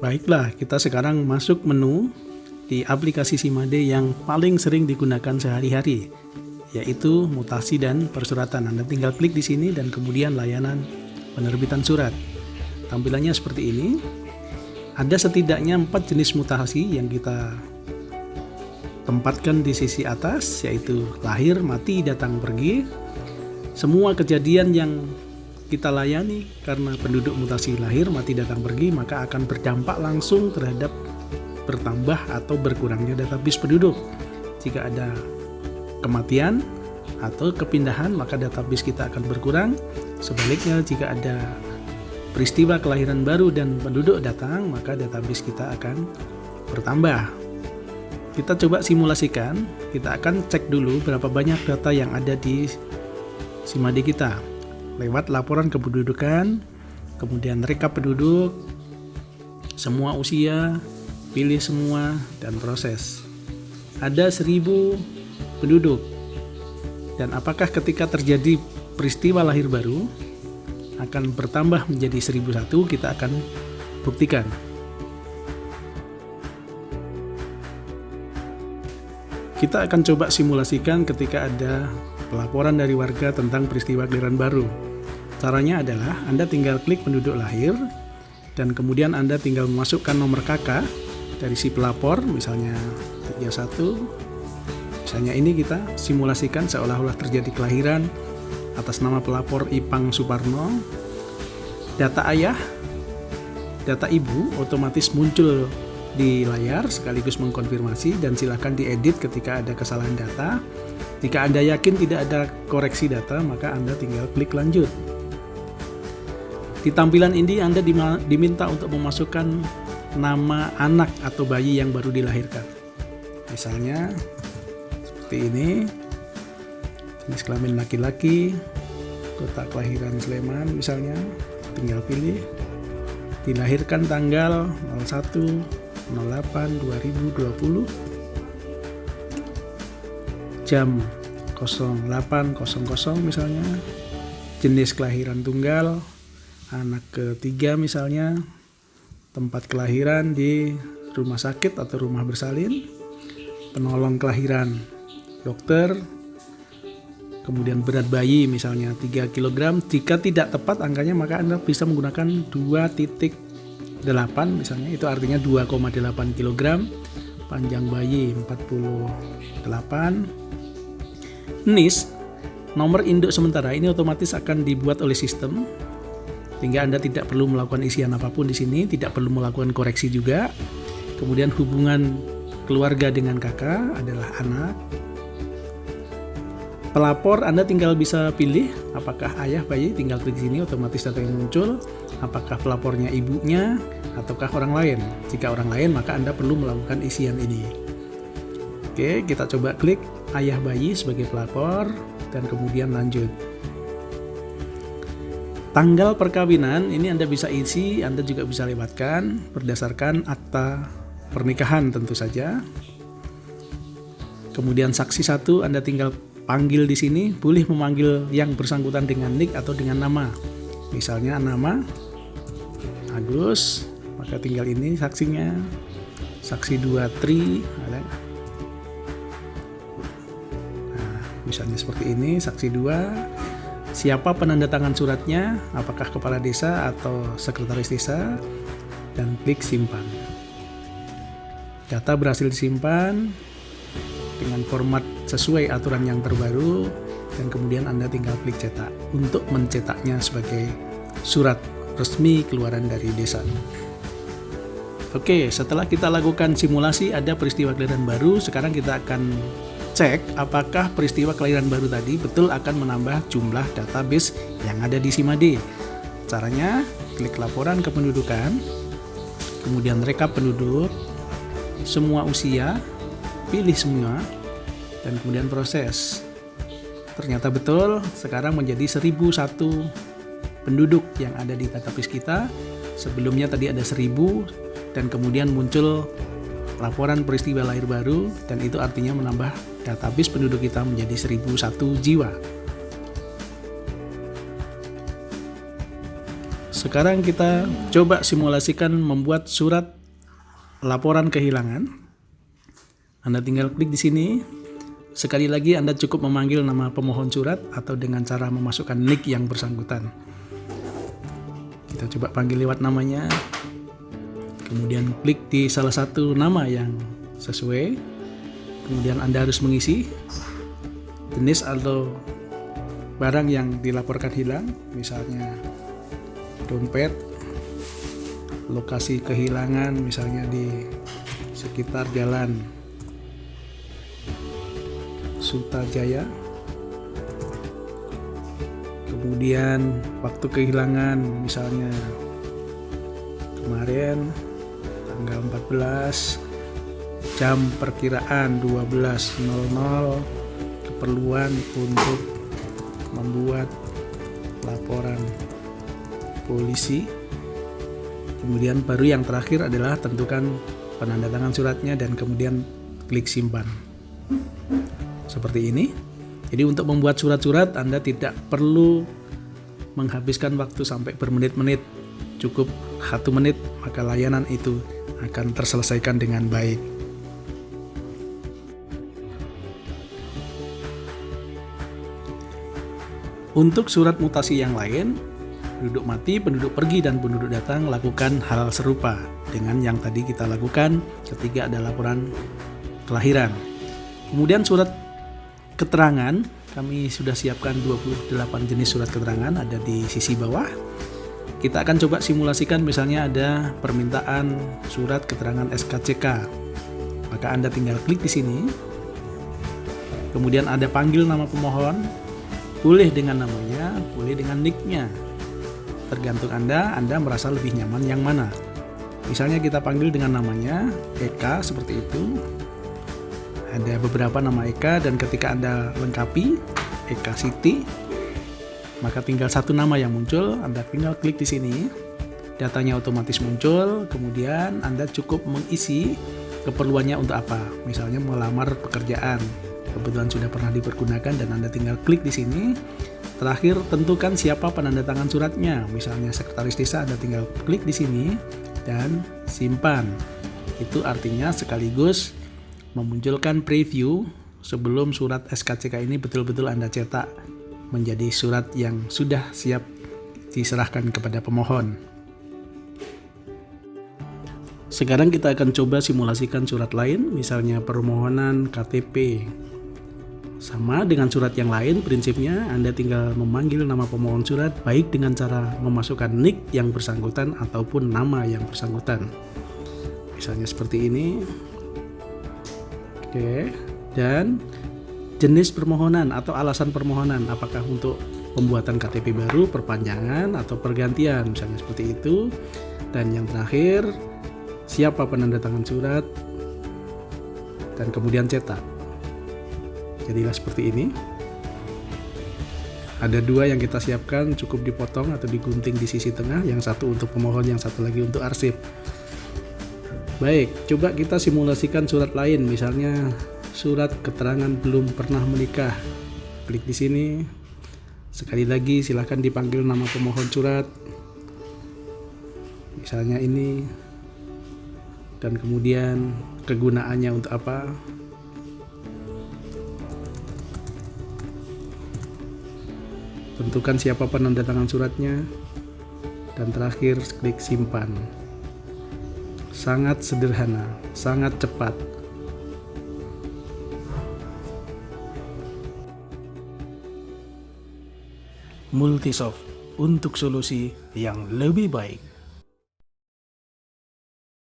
Baiklah, kita sekarang masuk menu di aplikasi SIMADE yang paling sering digunakan sehari-hari, yaitu mutasi dan persuratan. Anda tinggal klik di sini dan kemudian layanan penerbitan surat. Tampilannya seperti ini. Ada setidaknya 4 jenis mutasi yang kita tempatkan di sisi atas, yaitu lahir, mati, datang, pergi. Semua kejadian yang kita layani karena penduduk mutasi lahir, mati, datang, pergi, maka akan berdampak langsung terhadap bertambah atau berkurangnya database penduduk. Jika ada kematian atau kepindahan, maka database kita akan berkurang. Sebaliknya, jika ada peristiwa kelahiran baru dan penduduk datang, maka database kita akan bertambah. Kita coba simulasikan. Kita akan cek dulu berapa banyak data yang ada di SIMADE kita lewat laporan kependudukan, kemudian rekap penduduk, semua usia, pilih semua, dan proses. Ada 1000 penduduk. Dan apakah ketika terjadi peristiwa lahir baru akan bertambah menjadi 1001? Kita akan buktikan. Kita akan coba simulasikan ketika ada pelaporan dari warga tentang peristiwa kelahiran baru. Caranya adalah Anda tinggal klik penduduk lahir dan kemudian Anda tinggal memasukkan nomor KK dari si pelapor, misalnya 31. Misalnya ini kita simulasikan seolah-olah terjadi kelahiran atas nama pelapor Ipang Suparno. Data ayah, data ibu otomatis muncul di layar sekaligus mengkonfirmasi, dan silakan diedit ketika ada kesalahan data. Jika Anda yakin tidak ada koreksi data, maka Anda tinggal klik lanjut. Di tampilan ini Anda diminta untuk memasukkan nama anak atau bayi yang baru dilahirkan. Misalnya seperti ini, jenis kelamin laki-laki, kota kelahiran Sleman misalnya, tinggal pilih. Dilahirkan tanggal 01/08/2020, jam 08.00 misalnya, jenis kelahiran tunggal, anak ketiga misalnya, tempat kelahiran di rumah sakit atau rumah bersalin, penolong kelahiran dokter, kemudian berat bayi misalnya 3 kg. Jika tidak tepat angkanya, maka Anda bisa menggunakan 2.8 misalnya, itu artinya 2,8 kg. Panjang bayi 48. NIS, nomor induk sementara, ini otomatis akan dibuat oleh sistem sehingga Anda tidak perlu melakukan isian apapun di sini, tidak perlu melakukan koreksi juga. Kemudian hubungan keluarga dengan kakak adalah anak. Pelapor Anda tinggal bisa pilih apakah ayah bayi, tinggal klik sini, otomatis data yang muncul. Apakah pelapornya ibunya ataukah orang lain. Jika orang lain, maka Anda perlu melakukan isian ini. Oke, kita coba klik ayah bayi sebagai pelapor dan kemudian lanjut. Tanggal perkawinan ini Anda bisa isi, Anda juga bisa lewatkan berdasarkan akta pernikahan tentu saja. Kemudian saksi 1 Anda tinggal panggil di sini, boleh memanggil yang bersangkutan dengan nick atau dengan nama. Misalnya nama Agus, maka tinggal ini saksinya. Saksi 2 Tri ada. Nah, misalnya seperti ini, saksi 2. Siapa penanda tangan suratnya? Apakah kepala desa atau sekretaris desa? Dan klik simpan. Data berhasil disimpan dengan format sesuai aturan yang terbaru, dan kemudian Anda tinggal klik cetak untuk mencetaknya sebagai surat resmi keluaran dari desa. Oke, setelah kita lakukan simulasi ada peristiwa kelahiran baru, sekarang kita akan cek apakah peristiwa kelahiran baru tadi betul akan menambah jumlah database yang ada di SIMADE. Caranya, klik laporan kependudukan, kemudian rekap penduduk, semua usia, pilih semua, dan kemudian proses. Ternyata betul, sekarang menjadi 1001 penduduk yang ada di database kita. Sebelumnya tadi ada 1000, dan kemudian muncul laporan peristiwa lahir baru, dan itu artinya menambah database penduduk kita menjadi 1001 jiwa. Sekarang kita coba simulasikan membuat surat laporan kehilangan, Anda tinggal klik di sini. Sekali lagi Anda cukup memanggil nama pemohon surat atau dengan cara memasukkan nik yang bersangkutan. Kita coba panggil lewat namanya. Kemudian klik di salah satu nama yang sesuai. Kemudian Anda harus mengisi jenis atau barang yang dilaporkan hilang, misalnya dompet, lokasi kehilangan misalnya di sekitar jalan Sutajaya, kemudian waktu kehilangan misalnya kemarin tanggal 14, jam perkiraan 12.00, keperluan untuk membuat laporan polisi. Kemudian baru yang terakhir adalah tentukan penandatangan suratnya dan kemudian klik simpan. Seperti ini. Jadi untuk membuat surat-surat Anda tidak perlu menghabiskan waktu sampai bermenit-menit. Cukup 1 menit maka layanan itu akan terselesaikan dengan baik. Untuk surat mutasi yang lain, penduduk mati, penduduk pergi, dan penduduk datang lakukan hal serupa dengan yang tadi kita lakukan ketika ada laporan kelahiran. Kemudian surat keterangan, kami sudah siapkan 28 jenis surat keterangan, ada di sisi bawah. Kita akan coba simulasikan, misalnya ada permintaan surat keterangan SKCK. Maka Anda tinggal klik di sini. Kemudian ada panggil nama pemohon, boleh dengan namanya, boleh dengan nicknya. Tergantung Anda merasa lebih nyaman yang mana. Misalnya kita panggil dengan namanya Eka, seperti itu. Ada beberapa nama Eka dan ketika Anda lengkapi Eka Siti, maka tinggal satu nama yang muncul, Anda tinggal klik di sini. Datanya otomatis muncul, kemudian Anda cukup mengisi keperluannya untuk apa. Misalnya melamar pekerjaan, kebetulan sudah pernah dipergunakan dan Anda tinggal klik di sini. Terakhir tentukan siapa penandatangan suratnya, misalnya sekretaris desa, Anda tinggal klik di sini dan simpan. Itu artinya sekaligus memunculkan preview sebelum surat SKCK ini betul-betul Anda cetak menjadi surat yang sudah siap diserahkan kepada pemohon. Sekarang kita akan coba simulasikan surat lain, misalnya permohonan KTP. Sama dengan surat yang lain, prinsipnya Anda tinggal memanggil nama pemohon surat baik dengan cara memasukkan nik yang bersangkutan ataupun nama yang bersangkutan. Misalnya seperti ini. Oke, dan jenis permohonan atau alasan permohonan, apakah untuk pembuatan KTP baru, perpanjangan, atau pergantian, misalnya seperti itu. Dan yang terakhir, siapa penandatangan surat, dan kemudian cetak. Jadilah seperti ini. Ada 2 yang kita siapkan, cukup dipotong atau digunting di sisi tengah, yang satu untuk pemohon, yang satu lagi untuk arsip. Baik, coba kita simulasikan surat lain, misalnya surat keterangan belum pernah menikah. Klik di sini. Sekali lagi silakan dipanggil nama pemohon surat. Misalnya ini. Dan kemudian kegunaannya untuk apa? Tentukan siapa penandatangan suratnya. Dan terakhir klik simpan. Sangat sederhana, sangat cepat. Multisoft untuk solusi yang lebih baik.